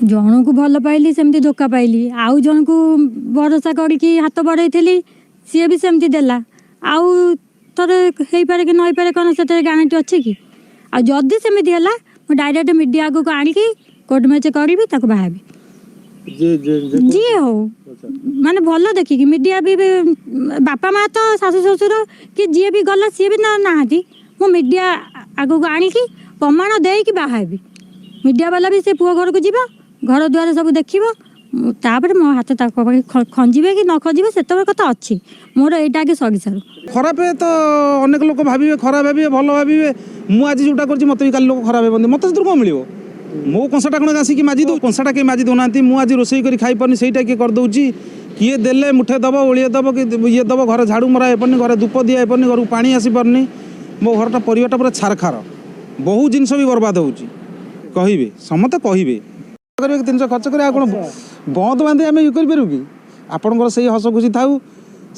जन को भल पाइली सेमती धोखा पाइली आउ जन को भरोसा करके हाथ बढ़ाई सी भी सेमती देला आउ थोड़े हो पारे कि नई पारे कौन से गारंटी अच्छे कि आदि सेमती है डायरेक्ट मीडिया आगे आणिकी कोर्ट मैच करी बाहर जी हो माने भल देखिकी मीडिया भी बापा माँ तो शाशु शशुर कि जी भी गला सी भी ना मु मीडिया आग को आणिकी प्रमाण देकी बाहर मीडिया वाला भी से पुओ घर को जीवा घर द्वार सब देखिबो तापर मो हाथ खंजे कि न खंजे से कथा अच्छी मोर यहाँ आगे सरी सारू खराब है तो अनेक लोग भावे खराब भावे भल भावे मुझे आज जोटा कर मत भी कल लोग खराब हे मत से कौन मिले मो कंसाटा कौन आसिक माजी दो कंसाटा कहीं माजी दौना मुझे रोसई कर खाई पार्नी से किए करदे किए देले मुठे दब ओलिए दब कि ये दब घर झाड़ू मरा हेपनी घर धूप दिया हेपनी घर पानी आसी पारनी मो घरटा परिवारटा पूरा छारखार बहुत जिनस भी बर्बाद होची कहे समते कहे जिन खर्च कर बंद बांधे आम ये करूँ कि आपंकर से हस खुशी थाऊ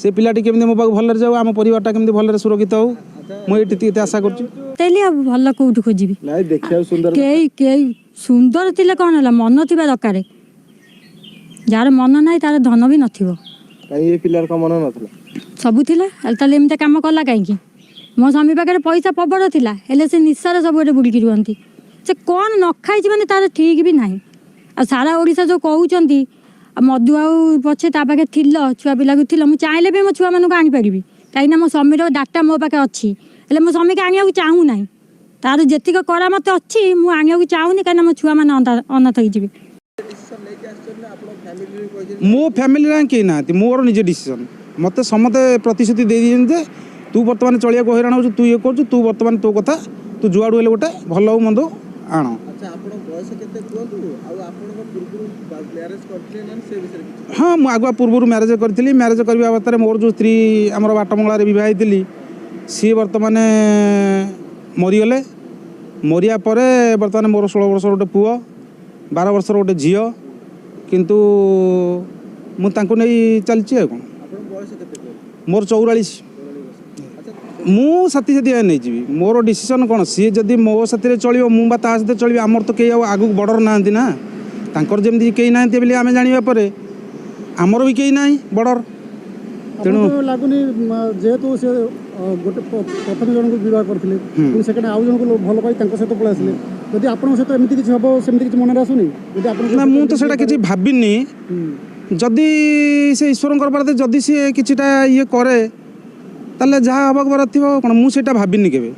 से पिलाटी केमी मो पाक भलरे जाऊ आम परिवारटा केमी भलरे सुरक्षित हो मुझे आशा कर भल कौट खोजी सुंदर थे कौन है मन थी दरकार जार मन ना तार धन भी नथिबो सब एमती कम कला कहीं मो स्वामी पाखे पैसा प्रबल थिला हेले से निशार सब बुड़की रुहती से कौन न खाई मैंने तार ठीक भी ना आ सारा ओडिशा जो कहते मधु आउ पछे पाखे थिल छुआ पिला को मुझे चाहले भी मो छुआ मानक आनीपारि कहीं मो स्वामीर डाटा मो पाखे अच्छी हेले मो स्वामी के आनिया चाहू ना तार जेतिक करा मत अच्छी मुझे आनिया चाहूनी कहीं मो छुआ मैंने अनाथ हो मो फैमिली कहीं ना मोर निजे डिसीजन मत समते प्रतिश्रुति दे दिए तू बर्तमान चलिया हैरान हो तू ये कर तू बर्तमान तो कथा तू जुआड़ू हेले गोटे भल हो मंद आण हाँ मुझे आगुआ पूर्व म्यारेज करी म्यारेज करने अवस्था मोर जो स्त्री आम बाटमंगल बहुत सी बर्तमान मरीगले मरिया बर्तमान मोर 16 वर्ष गोटे पुओ 12 वर्ष गोटे झील किंतु मुझे चलती कौन मोर 44 मु साथी साथी नहीं जी मोर डिसीजन कौन सी जदि मो साथी चलो मुझे सहित चलो आमर तो कई आगू बर्डर ना तांकर जमी कई ना आम जानापर आमर भी कई ना बर्डर तेणु लगुनि जेहेतु से गोटे प्रथम जन को विवाह करते सेकेंड आउ जन को भल पाई सहित पलि आसिले जदि आप सहित एमती किसी हम सेमती मन आसुनी ना मुझे तो सेटा किसी भाविनी जदि से ईश्वर बारे जदि सी किटा ये कै ताले जहाँ हबाक बार थी कौन मुझे भाविनी केवे